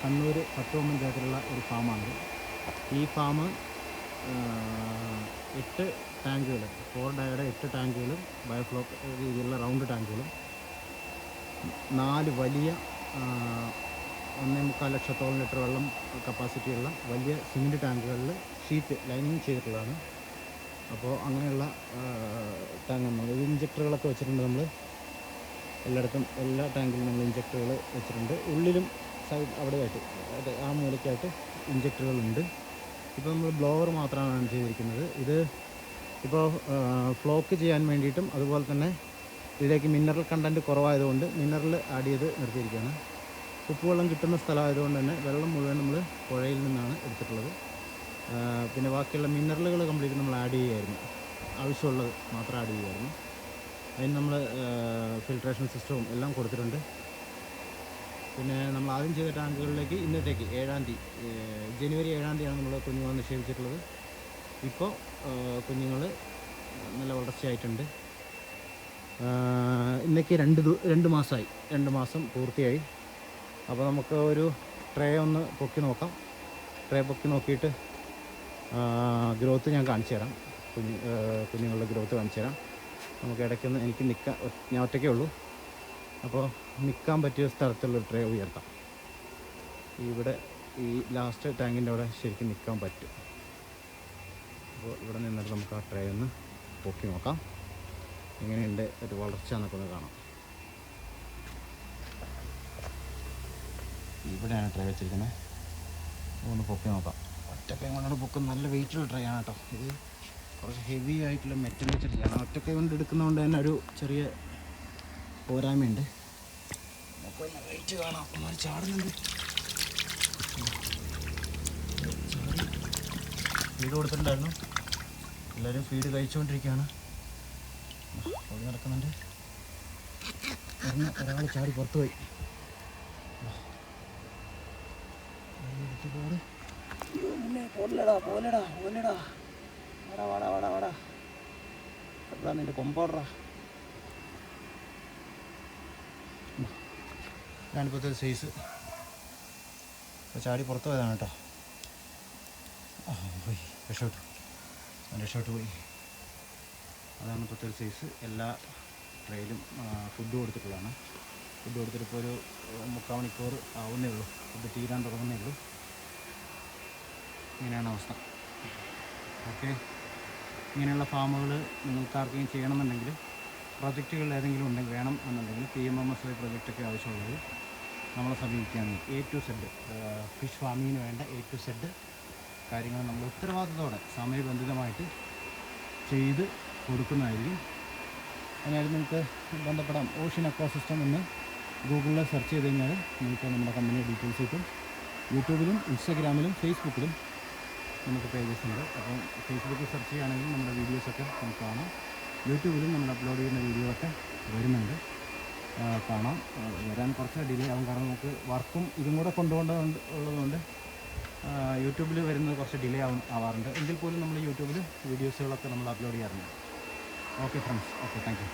കണ്ണൂർ പട്ടുവമ്മൻ പഞ്ചായത്തിലുള്ള ഒരു ഫാമാണിത്. ഈ ഫാം 8 ടാങ്കുകൾ, 4 ഡയയുടെ 8 ടാങ്കുകളും ബയോഫ്ലോക്ക് രീതിയിലുള്ള റൗണ്ട് ടാങ്കുകളും 4 വലിയ 1.25 ലക്ഷത്തോളം ലിറ്റർ വെള്ളം കപ്പാസിറ്റിയുള്ള വലിയ സിമെൻറ്റ് ടാങ്കുകളിൽ ഷീറ്റ് ലൈനിങ് ചെയ്തിട്ടുള്ളതാണ്. അപ്പോൾ അങ്ങനെയുള്ള ടാങ്കാണ്. ഇത് ഇഞ്ചക്ടറുകളൊക്കെ വെച്ചിട്ടുണ്ട്. നമ്മൾ എല്ലായിടത്തും എല്ലാ ടാങ്കിലും നമ്മൾ ഇഞ്ചക്ടറുകൾ വെച്ചിട്ടുണ്ട്. ഉള്ളിലും സൈഡ് അവിടെയായിട്ട് ആ മൂലയ്ക്കായിട്ട് ഇഞ്ചക്ടറുകളുണ്ട്. ഇപ്പോൾ നമ്മൾ ബ്ലോവർ മാത്രമാണ് ചെയ്തിരിക്കുന്നത്. ഇത് ഇപ്പോൾ ഫ്ലോക്ക് ചെയ്യാൻ വേണ്ടിയിട്ടും അതുപോലെ തന്നെ ഇതിലേക്ക് മിനറൽ കണ്ടൻറ്റ് കുറവായതുകൊണ്ട് മിനറൽ ആഡ് ചെയ്ത് നിർത്തിയിരിക്കുകയാണ്. ഉപ്പുവെള്ളം കിട്ടുന്ന സ്ഥലമായതുകൊണ്ട് തന്നെ വെള്ളം മുഴുവൻ നമ്മൾ പുഴയിൽ നിന്നാണ് എടുത്തിട്ടുള്ളത്. പിന്നെ ബാക്കിയുള്ള മിനറലുകൾ കംപ്ലീറ്റ് നമ്മൾ ആഡ് ചെയ്യുമായിരുന്നു, ആവശ്യമുള്ളത് മാത്രം ആഡ് ചെയ്യുമായിരുന്നു. അതിന് നമ്മൾ ഫിൽട്രേഷൻ സിസ്റ്റവും എല്ലാം കൊടുത്തിട്ടുണ്ട്. പിന്നെ നമ്മൾ ആദ്യം ചെയ്ത ടാങ്കുകളിലേക്ക് ഇന്നത്തേക്ക് 7-ാം തീയതി ജനുവരി 7-ാം തീയതിയാണ് നമ്മൾ കുഞ്ഞുങ്ങളെ നിക്ഷേപിച്ചിട്ടുള്ളത്. ഇപ്പോൾ കുഞ്ഞുങ്ങൾ നല്ല വളർച്ചയായിട്ടുണ്ട്. ഇന്നേക്ക് 2 മാസമായി, 2 മാസം പൂർത്തിയായി. അപ്പോൾ നമുക്ക് ഒരു ട്രേ ഒന്ന് പൊക്കി നോക്കാം. ട്രേ പൊക്കി നോക്കിയിട്ട് ഗ്രോത്ത് ഞാൻ കാണിച്ചു തരാം. കുഞ്ഞുങ്ങളുടെ ഗ്രോത്ത് കാണിച്ചു തരാം. നമുക്ക് ഇടയ്ക്കൊന്ന് എനിക്ക് ഞാൻ ഒറ്റയ്ക്കേ ഉള്ളൂ. അപ്പോൾ നിൽക്കാൻ പറ്റിയ സ്ഥലത്തുള്ളൊരു ട്രേ ഉയർത്താം. ഇവിടെ ഈ ലാസ്റ്റ് ടാങ്കിൻ്റെ അവിടെ ശരിക്കും നിൽക്കാൻ പറ്റും. അപ്പോൾ ഇവിടെ നിന്നിട്ട് നമുക്ക് ആ ട്രേ ഒന്ന് പൊക്കി നോക്കാം. എങ്ങനെയുണ്ട് ഒരു വളർച്ച എന്നൊക്കെ ഒന്ന് കാണാം. ഇവിടെയാണ് ട്രേ വെച്ചിരിക്കുന്നത്. ഒന്ന് പൊക്കി നോക്കാം. ഒറ്റക്കൈ കൊണ്ടാണ് പൊക്കും. നല്ല വെയിറ്റുള്ള ട്രേ ആണ് കേട്ടോ. ഇത് കുറച്ച് ഹെവി ആയിട്ടുള്ള മെറ്റൽ വെച്ചിട്ട് ചെയ്യണം. ഒറ്റക്കൈ കൊണ്ട് എടുക്കുന്നതുകൊണ്ട് തന്നെ ഒരു ചെറിയ പോരായ്മയുണ്ട്. നമുക്ക് വെയിറ്റ് കാണാം. ഒന്നും ചാടുന്നുണ്ട്. ഫീഡ് കൊടുത്തിട്ടുണ്ടായിരുന്നു. എല്ലാവരും ഫീഡ് കഴിച്ചുകൊണ്ടിരിക്കുകയാണ്. ഓടി നടക്കുന്നുണ്ട്. ഒരാൾ ചാടി പുറത്തു പോയി. വാടാ നിന്റെ കൊമ്പോടാ. ഞാനിപ്പോഴത്തെ ഒരു സൈസ് ചാടി പുറത്തു പോയതാണ് കേട്ടോ. പോയി രക്ഷോട്ട് പോയി. അതാണ് ഇപ്പോഴത്തെ ഒരു സൈസ്. എല്ലാ ട്രെയിലും ഫുഡ് കൊടുത്തിട്ടുള്ളതാണ്. ഫുഡ് കൊടുത്തിട്ട് ഇപ്പോൾ ഒരു 3/4 മണിക്കൂർ ആവുന്നേ ഉള്ളൂ. ഫുഡ് തീരാൻ തുടങ്ങുന്നേ ഉള്ളൂ. ഇങ്ങനെയാണ് അവസ്ഥ. ഓക്കെ, ഇങ്ങനെയുള്ള ഫാമുകൾ നിങ്ങൾക്ക് ആർക്കെങ്കിലും ചെയ്യണമെന്നുണ്ടെങ്കിൽ, പ്രൊജക്റ്റുകൾ ഏതെങ്കിലും ഉണ്ടെങ്കിൽ വേണം എന്നുണ്ടെങ്കിൽ PMMSY പ്രൊജക്റ്റൊക്കെ ആവശ്യമുള്ളത് നമ്മളെ സമീപിക്കുകയാണ്. A to Z ഫിഷ് ഫാമിങ്ങിന് വേണ്ട A to Z കാര്യങ്ങൾ നമ്മൾ ഉത്തരവാദിത്തത്തോടെ സമയബന്ധിതമായിട്ട് ചെയ്ത് കൊടുക്കുന്നതായിരിക്കും. അതിനായിട്ട് നിങ്ങൾക്ക് ബന്ധപ്പെടാം. ഓഷ്യൻ അക്വാസിസ്റ്റം എന്ന് ഗൂഗിളിൽ സെർച്ച് ചെയ്ത് കഴിഞ്ഞാൽ നിങ്ങൾക്ക് നമ്മുടെ കമ്പനിയുടെ ഡീറ്റെയിൽസ് കിട്ടും. യൂട്യൂബിലും ഇൻസ്റ്റാഗ്രാമിലും ഫേസ്ബുക്കിലും നമുക്ക് പേജസ് ഉണ്ട്. അപ്പം ഫേസ്ബുക്കിൽ സെർച്ച് ചെയ്യുകയാണെങ്കിൽ നമ്മുടെ വീഡിയോസൊക്കെ നമുക്ക് കാണാം. യൂട്യൂബിലും നമ്മൾ അപ്ലോഡ് ചെയ്യുന്ന വീഡിയോ ഒക്കെ വരുന്നുണ്ട്, കാണാം. വരാൻ കുറച്ച് ഡിലേ ആകും. കാരണം നമുക്ക് വർക്കും ഇതും കൂടെ ഉള്ളതുകൊണ്ട് യൂട്യൂബിൽ വരുന്നത് കുറച്ച് ഡിലേ ആവാറുണ്ട്. എങ്കിൽ പോലും നമ്മൾ യൂട്യൂബിൽ വീഡിയോസുകളൊക്കെ നമ്മൾ അപ്ലോഡ് ചെയ്യാറുണ്ട്. Okay friends, okay, thank you.